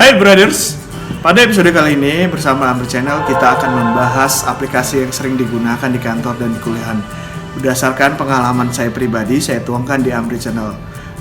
Hai brothers, pada episode kali ini bersama Amri Channel kita akan membahas aplikasi yang sering digunakan di kantor dan di kuliahan. Berdasarkan pengalaman saya pribadi, saya tuangkan di Amri Channel.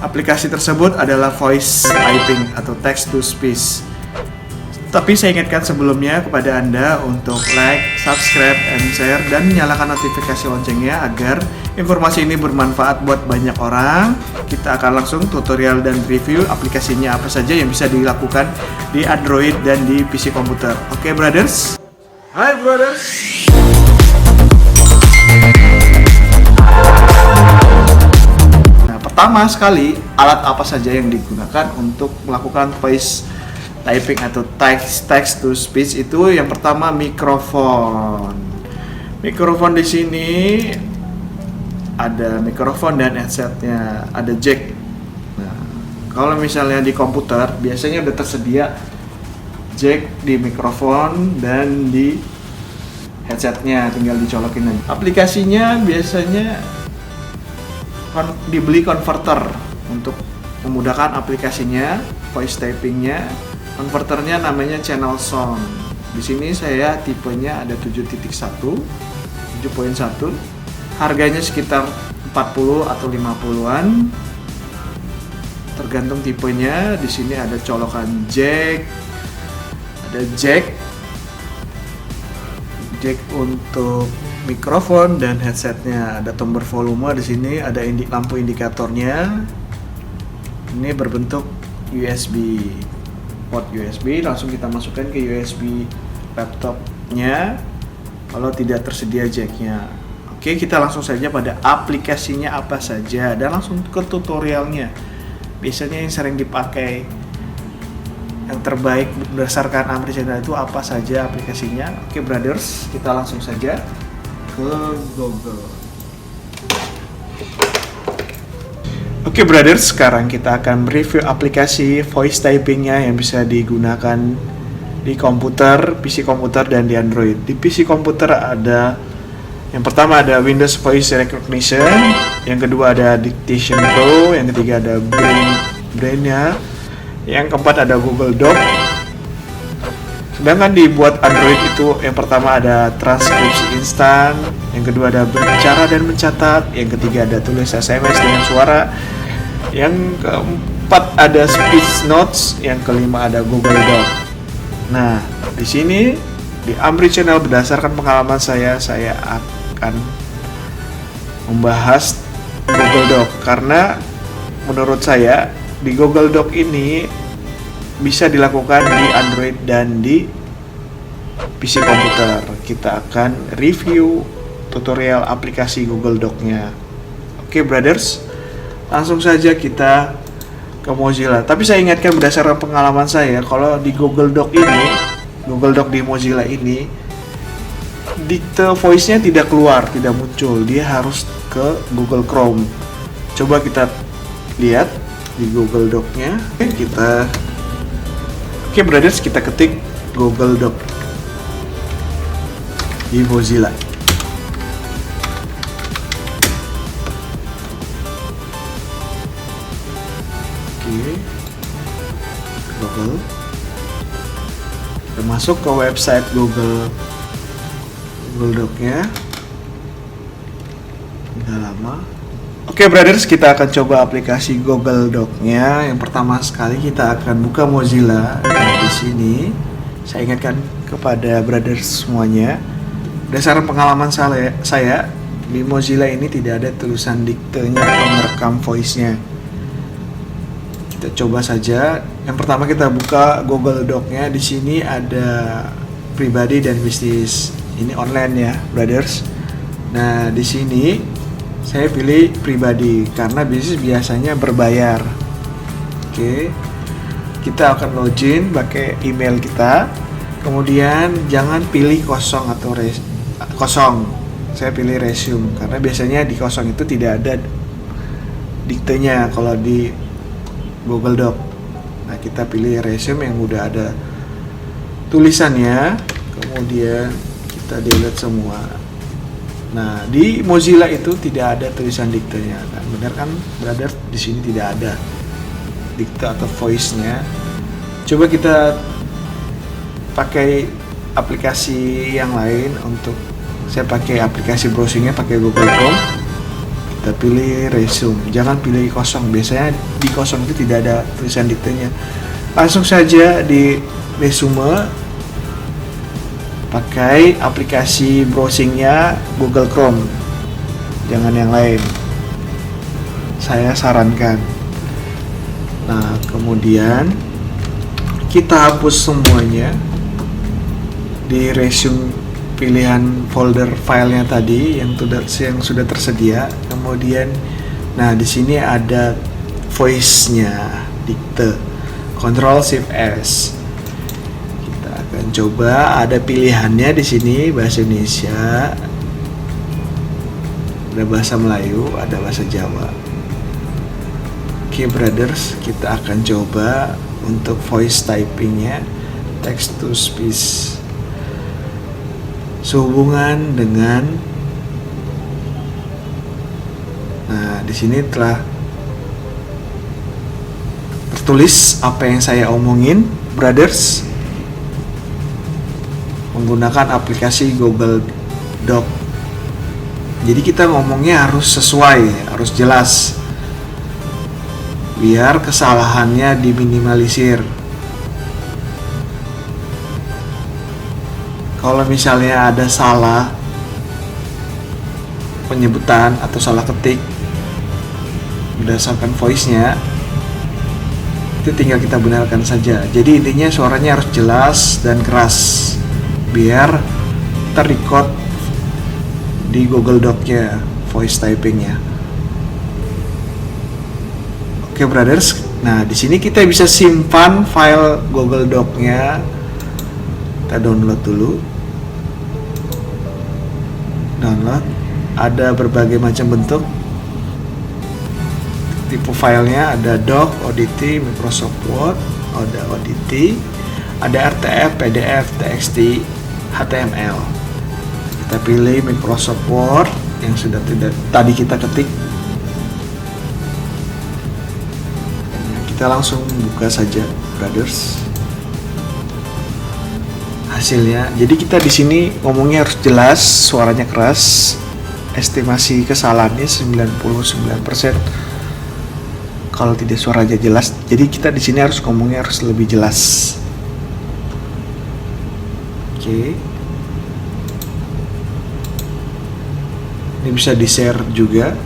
Aplikasi tersebut adalah voice typing atau text to speech. Tapi saya ingatkan sebelumnya kepada Anda untuk like, subscribe, and share dan nyalakan notifikasi loncengnya agar informasi ini bermanfaat buat banyak orang. Kita akan langsung tutorial dan review aplikasinya apa saja yang bisa dilakukan di Android dan di PC komputer. Oke, brothers? Hai brothers. Nah, pertama sekali, alat apa saja yang digunakan untuk melakukan voice typing atau text to speech itu? Yang pertama, mikrofon. Mikrofon di sini ada mikrofon dan headsetnya, ada jack. Nah, kalau misalnya di komputer biasanya udah tersedia jack di mikrofon dan di headsetnya, tinggal dicolokin aja. Aplikasinya biasanya dibeli converter untuk memudahkan aplikasinya, voice typingnya. Converternya namanya Channel Sound. Di sini saya tipenya ada 7.1, 7.1. Harganya sekitar 40 atau 50-an. Tergantung tipenya. Di sini ada colokan jack. Ada jack untuk mikrofon dan headsetnya. Ada tombol volume di sini, ada lampu indikatornya. Ini berbentuk USB. Port USB, langsung kita masukkan ke USB laptopnya kalau tidak tersedia jacknya. Oke, kita langsung saja pada aplikasinya apa saja dan langsung ke tutorialnya. Biasanya yang sering dipakai, yang terbaik berdasarkan Amri Channel itu apa saja aplikasinya. Oke brothers, kita langsung saja ke Google. Oke brothers, sekarang kita akan mereview aplikasi voice typingnya yang bisa digunakan di komputer, PC komputer, dan di Android. Di PC komputer ada, yang pertama ada Windows Voice Recognition, yang kedua ada Dictation Pro, yang ketiga ada Brain-nya, yang keempat ada Google Doc. Sedangkan dibuat Android itu yang pertama ada transkripsi instan, yang kedua ada berbicara dan mencatat, yang ketiga ada tulis SMS dengan suara, yang keempat ada speech notes, yang kelima ada Google Doc. Nah, di sini di Amri Channel berdasarkan pengalaman saya akan membahas Google Doc karena menurut saya di Google Doc ini bisa dilakukan di Android dan di PC komputer. Kita akan review tutorial aplikasi Google Doc-nya. Oke brothers, langsung saja kita ke Mozilla. Tapi saya ingatkan berdasarkan pengalaman saya, kalau di Google Doc ini, Google Doc di Mozilla ini, dikte voice-nya tidak keluar, tidak muncul. Dia harus ke Google Chrome. Coba kita lihat di Google Doc-nya. Oke brothers, kita ketik Google Doc di Mozilla. Oke, Google. Kita masuk ke website Google Doc-nya. Udah lama. Oke brothers, kita akan coba aplikasi Google Doc-nya. Yang pertama sekali kita akan buka Mozilla. Di sini saya ingatkan kepada brothers semuanya, berdasarkan pengalaman saya di Mozilla ini tidak ada tulisan diktenya atau merekam voice-nya. Kita coba saja. Yang pertama kita buka Google Doc-nya. Di sini ada pribadi dan bisnis. Ini online ya, brothers. Nah, di sini saya pilih pribadi karena bisnis biasanya berbayar. Oke. Kita akan login pakai email kita. Kemudian jangan pilih kosong atau kosong. Saya pilih resume karena biasanya di kosong itu tidak ada diktenya kalau di Google Doc. Nah, kita pilih resume yang udah ada tulisannya. Kemudian kita delete semua. Nah, di Mozilla itu tidak ada tulisan diktenya. Nah, benar kan, brother? Di sini tidak ada dikte atau voice-nya. Coba kita pakai aplikasi yang lain. Untuk saya pakai aplikasi browsingnya pakai Google Chrome. Kita pilih resume, jangan pilih kosong, biasanya di kosong itu tidak ada tulisan diktenya. Langsung saja di resume pakai aplikasi browsingnya Google Chrome, jangan yang lain, saya sarankan. Nah, kemudian kita hapus semuanya di resume, pilihan folder filenya tadi yang sudah tersedia. Kemudian, nah di sini ada voice-nya, dikte, Ctrl Shift S. Kita akan coba, ada pilihannya di sini, bahasa Indonesia, ada bahasa Melayu, ada bahasa Jawa. Oke, brothers, kita akan coba untuk voice typingnya, text to speech, sehubungan dengan. Nah, di sini telah tertulis apa yang saya omongin, brothers, menggunakan aplikasi Google Doc. Jadi kita ngomongnya harus sesuai, harus jelas, biar kesalahannya diminimalisir. Kalau misalnya ada salah penyebutan atau salah ketik berdasarkan voice-nya, itu tinggal kita benarkan saja. Jadi intinya suaranya harus jelas dan keras biar terrecord di Google Doc-nya, voice typing-nya. Oke, brothers. Nah, di sini kita bisa simpan file Google Doc-nya. Kita download dulu. Download. Ada berbagai macam bentuk. Tipe filenya ada Doc, ODT, Microsoft Word, ada ODT, ada RTF, PDF, TXT, HTML. Kita pilih Microsoft Word yang sudah tadi kita ketik. Kita langsung buka saja, brothers, hasilnya. Jadi kita di sini ngomongnya harus jelas, suaranya keras. Estimasi kesalahannya 99%. Kalau tidak suaranya jelas, jadi kita di sini harus ngomongnya harus lebih jelas. Oke. Ini bisa di-share juga.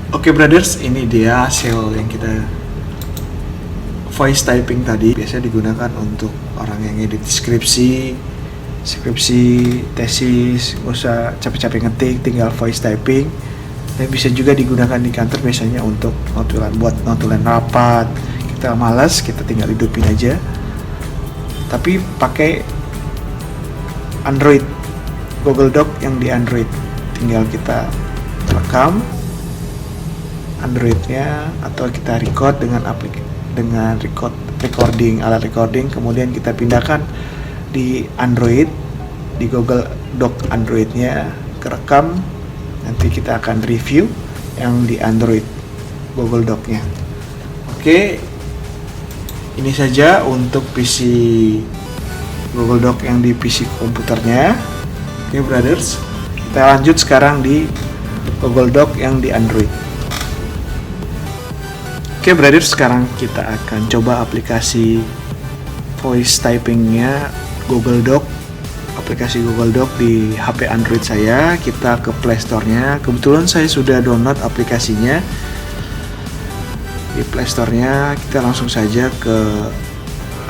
Oke, brothers, ini dia hasil yang kita voice typing tadi. Biasanya digunakan untuk orang yang edit skripsi, tesis, nggak usah capek-capek ngetik, tinggal voice typing. Dan bisa juga digunakan di kantor, biasanya untuk notulen rapat. Kita malas, kita tinggal hidupin aja. Tapi pakai Android, Google Doc yang di Android, tinggal kita rekam Androidnya atau kita record dengan recording, alat recording, kemudian kita pindahkan di Android, di Google Doc Androidnya kerekam. Nanti kita akan review yang di Android Google Doc-nya. Oke, ini saja untuk PC Google Doc yang di PC komputernya. Oke, brothers, kita lanjut sekarang di Google Doc yang di Android. Oke, brothers, sekarang kita akan coba aplikasi voice typingnya Google Doc, aplikasi Google Doc di HP Android saya. Kita ke Play Store-nya. Kebetulan saya sudah download aplikasinya di Play Store-nya. Kita langsung saja ke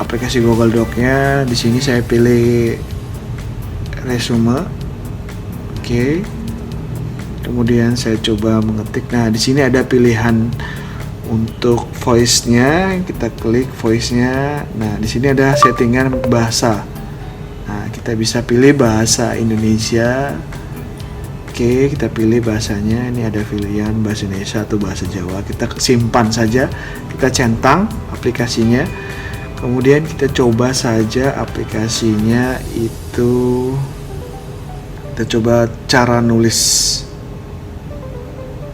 aplikasi Google Doc-nya. Di sini saya pilih resume. Oke. Kemudian saya coba mengetik. Nah, di sini ada pilihan untuk voice-nya, kita klik voice-nya. Nah, di sini ada settingan bahasa. Nah, kita bisa pilih bahasa Indonesia. Oke, kita pilih bahasanya. Ini ada pilihan bahasa Indonesia atau bahasa Jawa. Kita simpan saja, kita centang aplikasinya. Kemudian kita coba saja aplikasinya itu. Kita coba cara nulis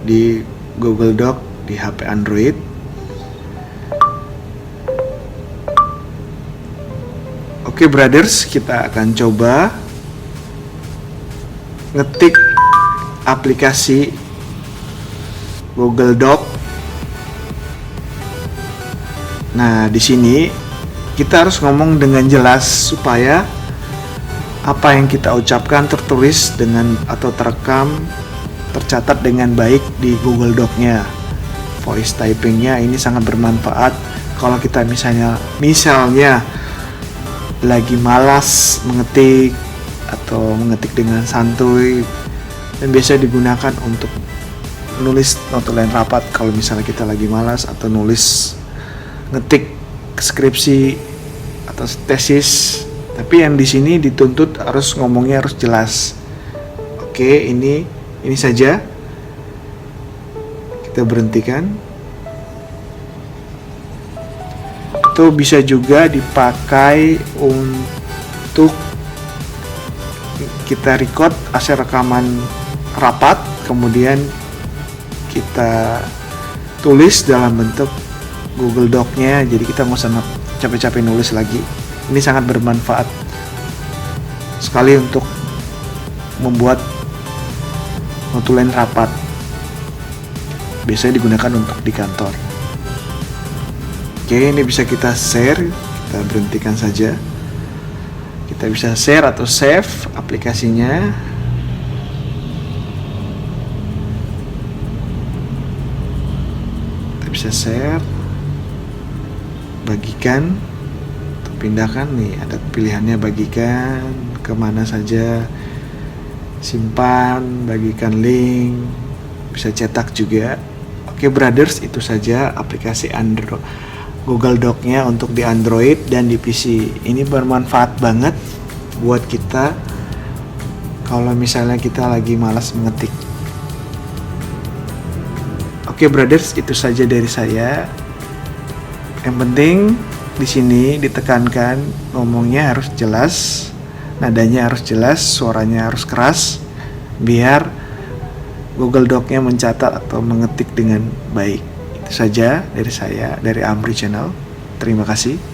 di Google Doc di HP Android. Oke brothers, kita akan coba ngetik aplikasi Google Doc. Nah, di sini kita harus ngomong dengan jelas supaya apa yang kita ucapkan tertulis dengan atau terekam, tercatat dengan baik di Google Doc-nya. Voice typing-nya ini sangat bermanfaat kalau kita misalnya lagi malas mengetik atau mengetik dengan santuy, dan biasa digunakan untuk nulis notulen rapat kalau misalnya kita lagi malas atau nulis ngetik skripsi atau tesis. Tapi yang di sini dituntut harus ngomongnya harus jelas. Oke, ini saja. Kita berhentikan. Itu bisa juga dipakai untuk kita record hasil rekaman rapat, kemudian kita tulis dalam bentuk Google Doc-nya. Jadi kita nggak usah capek-capek nulis lagi. Ini sangat bermanfaat sekali untuk membuat notulen rapat. Biasanya digunakan untuk di kantor. Oke, ini bisa kita share. Kita berhentikan saja. Kita bisa share atau save aplikasinya. Kita bisa share, bagikan, pindahkan. Nih ada pilihannya, bagikan kemana saja, simpan, bagikan link, bisa cetak juga. Oke brothers, itu saja aplikasi Google Doc-nya untuk di Android dan di PC. Ini bermanfaat banget buat kita kalau misalnya kita lagi malas mengetik. Oke brothers, itu saja dari saya. Yang penting di sini ditekankan ngomongnya harus jelas, nadanya harus jelas, suaranya harus keras, biar Google Doc-nya mencatat atau mengetik dengan baik. Itu saja dari saya, dari Amri Channel. Terima kasih.